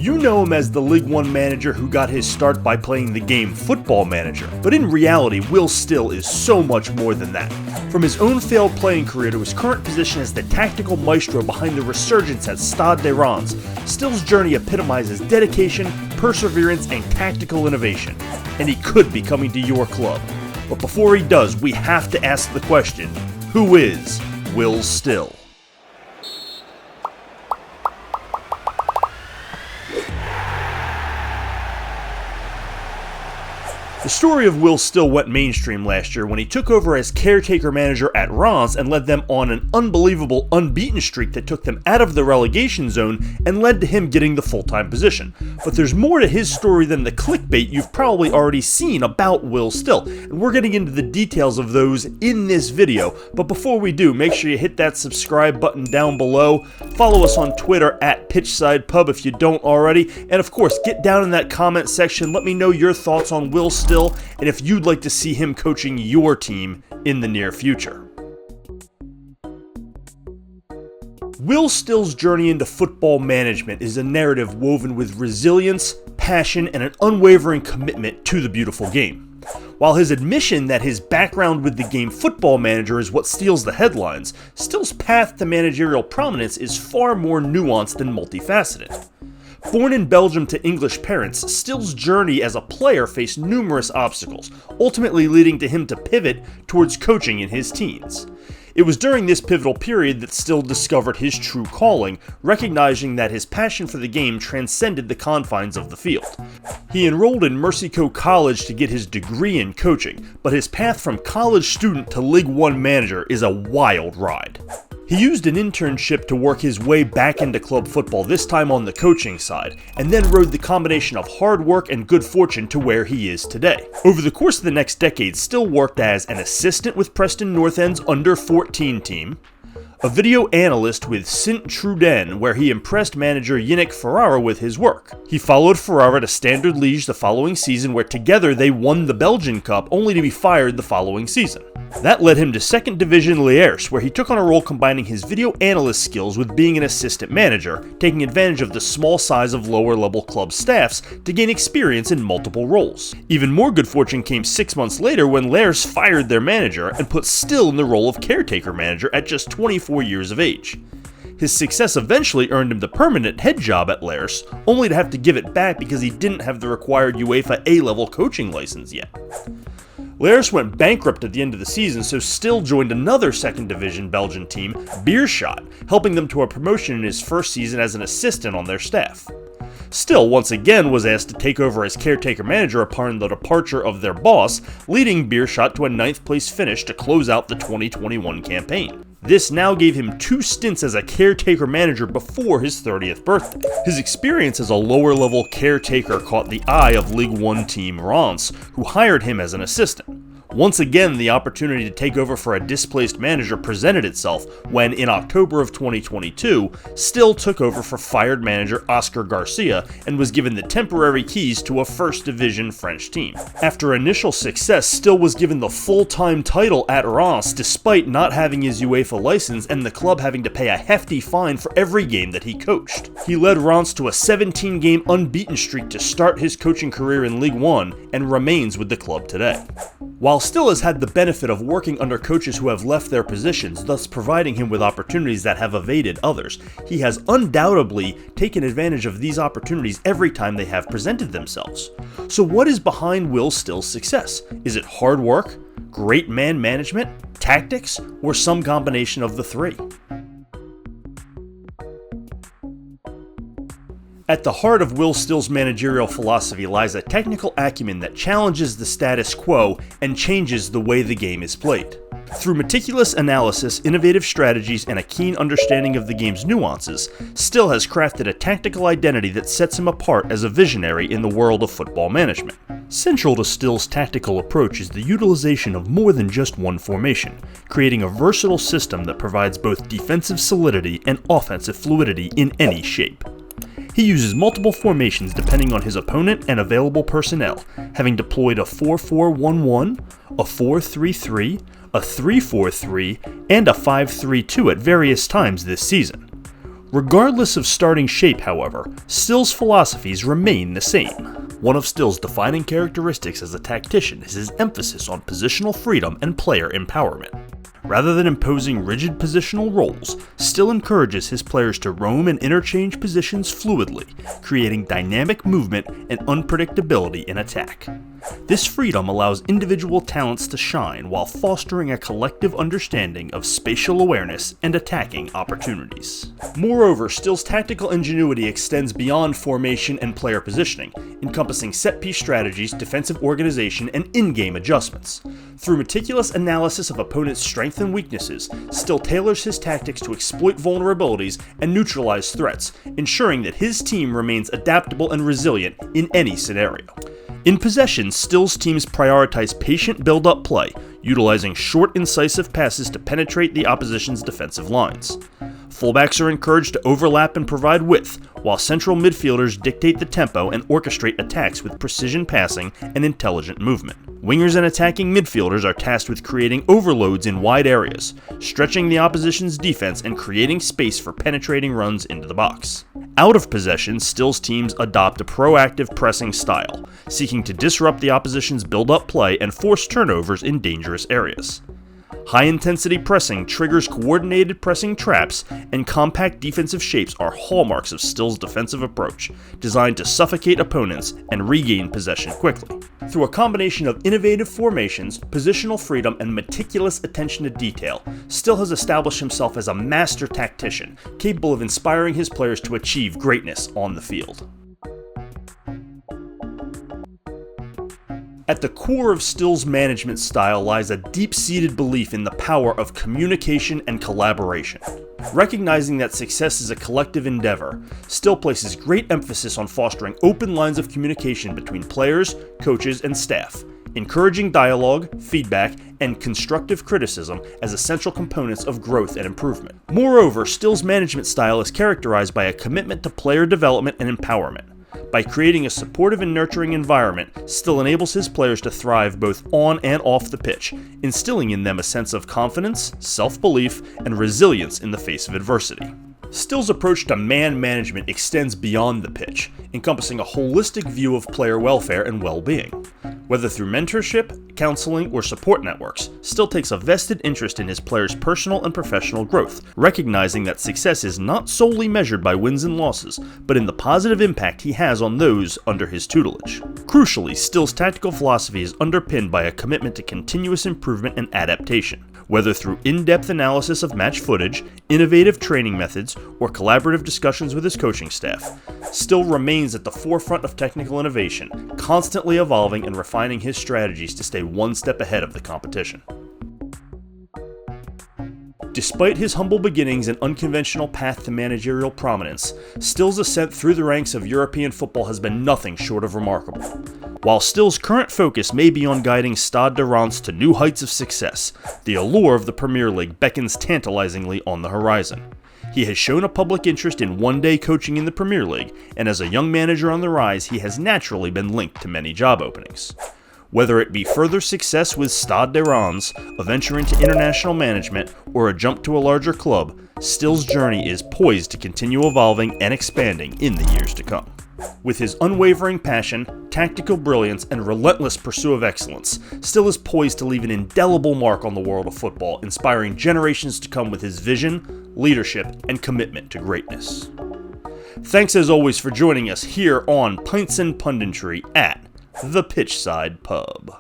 You know him as the Ligue 1 manager who got his start by playing the game Football Manager, but in reality, Will Still is so much more than that. From his own failed playing career to his current position as the tactical maestro behind the resurgence at Stade de Reims, Still's journey epitomizes dedication, perseverance, and tactical innovation. And he could be coming to your club. But before he does, we have to ask the question, who is Will Still? The story of Will Still went mainstream last year when he took over as caretaker manager at Reims and led them on an unbelievable unbeaten streak that took them out of the relegation zone and led to him getting the full-time position. But there's more to his story than the clickbait you've probably already seen about Will Still, and we're getting into the details of those in this video. But before we do, make sure you hit that subscribe button down below, follow us on Twitter at PitchsidePub if you don't already, and of course get down in that comment section, let me know your thoughts on Will Still, and if you'd like to see him coaching your team in the near future. Will Still's journey into football management is a narrative woven with resilience, passion, and an unwavering commitment to the beautiful game. While his admission that his background with the game Football Manager is what steals the headlines, Still's path to managerial prominence is far more nuanced and multifaceted. Born in Belgium to English parents, Still's journey as a player faced numerous obstacles, ultimately leading to him to pivot towards coaching in his teens. It was during this pivotal period that Still discovered his true calling, recognizing that his passion for the game transcended the confines of the field. He enrolled in Mercyco College to get his degree in coaching, but his path from college student to Ligue 1 manager is a wild ride. He used an internship to work his way back into club football, this time on the coaching side, and then rode the combination of hard work and good fortune to where he is today. Over the course of the next decade, Still worked as an assistant with Preston North End's under-14 team, a video analyst with Sint-Truiden, where he impressed manager Yannick Ferrara with his work. He followed Ferrara to Standard Liège the following season, where together they won the Belgian Cup, only to be fired the following season. That led him to 2nd Division Liège, where he took on a role combining his video analyst skills with being an assistant manager, taking advantage of the small size of lower-level club staffs to gain experience in multiple roles. Even more good fortune came 6 months later when Liège fired their manager and put Still in the role of caretaker manager at just 24 years of age. His success eventually earned him the permanent head job at Liège, only to have to give it back because he didn't have the required UEFA A-level coaching license yet. Liège went bankrupt at the end of the season, so Still joined another 2nd Division Belgian team, Beerschot, helping them to a promotion in his first season as an assistant on their staff. Still, once again, was asked to take over as caretaker manager upon the departure of their boss, leading Beerschot to a 9th place finish to close out the 2021 campaign. This now gave him 2 stints as a caretaker manager before his 30th birthday. His experience as a lower-level caretaker caught the eye of Ligue 1 team Reims, who hired him as an assistant. Once again, the opportunity to take over for a displaced manager presented itself when, in October of 2022, Still took over for fired manager Oscar Garcia and was given the temporary keys to a 1st Division French team. After initial success, Still was given the full-time title at Reims despite not having his UEFA license and the club having to pay a hefty fine for every game that he coached. He led Reims to a 17-game unbeaten streak to start his coaching career in Ligue 1 and remains with the club today. While Still has had the benefit of working under coaches who have left their positions, thus providing him with opportunities that have evaded others, he has undoubtedly taken advantage of these opportunities every time they have presented themselves. So what is behind Will Still's success? Is it hard work, great man management, tactics, or some combination of the three? At the heart of Will Still's managerial philosophy lies a technical acumen that challenges the status quo and changes the way the game is played. Through meticulous analysis, innovative strategies, and a keen understanding of the game's nuances, Still has crafted a tactical identity that sets him apart as a visionary in the world of football management. Central to Still's tactical approach is the utilization of more than just one formation, creating a versatile system that provides both defensive solidity and offensive fluidity in any shape. He uses multiple formations depending on his opponent and available personnel, having deployed a 4-4-1-1, a 4-3-3, a 3-4-3, and a 5-3-2 at various times this season. Regardless of starting shape, however, Still's philosophies remain the same. One of Still's defining characteristics as a tactician is his emphasis on positional freedom and player empowerment. Rather than imposing rigid positional roles, Still encourages his players to roam and interchange positions fluidly, creating dynamic movement and unpredictability in attack. This freedom allows individual talents to shine while fostering a collective understanding of spatial awareness and attacking opportunities. Moreover, Still's tactical ingenuity extends beyond formation and player positioning, encompassing set-piece strategies, defensive organization, and in-game adjustments. Through meticulous analysis of opponents' strengths and weaknesses, Still tailors his tactics to exploit vulnerabilities and neutralize threats, ensuring that his team remains adaptable and resilient in any scenario. In possession, Still's teams prioritize patient build-up play, utilizing short, incisive passes to penetrate the opposition's defensive lines. Fullbacks are encouraged to overlap and provide width, while central midfielders dictate the tempo and orchestrate attacks with precision passing and intelligent movement. Wingers and attacking midfielders are tasked with creating overloads in wide areas, stretching the opposition's defense and creating space for penetrating runs into the box. Out of possession, Still's teams adopt a proactive pressing style, seeking to disrupt the opposition's build-up play and force turnovers in dangerous areas. High-intensity pressing triggers coordinated pressing traps, and compact defensive shapes are hallmarks of Still's defensive approach, designed to suffocate opponents and regain possession quickly. Through a combination of innovative formations, positional freedom, and meticulous attention to detail, Still has established himself as a master tactician, capable of inspiring his players to achieve greatness on the field. At the core of Still's management style lies a deep-seated belief in the power of communication and collaboration. Recognizing that success is a collective endeavor, Still places great emphasis on fostering open lines of communication between players, coaches, and staff, encouraging dialogue, feedback, and constructive criticism as essential components of growth and improvement. Moreover, Still's management style is characterized by a commitment to player development and empowerment. By creating a supportive and nurturing environment, Still enables his players to thrive both on and off the pitch, instilling in them a sense of confidence, self-belief, and resilience in the face of adversity. Still's approach to man management extends beyond the pitch, encompassing a holistic view of player welfare and well-being. Whether through mentorship, counseling, or support networks, Still takes a vested interest in his players' personal and professional growth, recognizing that success is not solely measured by wins and losses, but in the positive impact he has on those under his tutelage. Crucially, Still's tactical philosophy is underpinned by a commitment to continuous improvement and adaptation. Whether through in-depth analysis of match footage, innovative training methods, or collaborative discussions with his coaching staff, Still remains at the forefront of technical innovation, constantly evolving and refining his strategies to stay one step ahead of the competition. Despite his humble beginnings and unconventional path to managerial prominence, Still's ascent through the ranks of European football has been nothing short of remarkable. While Still's current focus may be on guiding Stade de Reims to new heights of success, the allure of the Premier League beckons tantalizingly on the horizon. He has shown a public interest in one-day coaching in the Premier League, and as a young manager on the rise, he has naturally been linked to many job openings. Whether it be further success with Stade de Reims, a venture into international management, or a jump to a larger club, Still's journey is poised to continue evolving and expanding in the years to come. With his unwavering passion, tactical brilliance, and relentless pursuit of excellence, Still is poised to leave an indelible mark on the world of football, inspiring generations to come with his vision, leadership, and commitment to greatness. Thanks as always for joining us here on Pints and Punditry at the Pitchside Pub.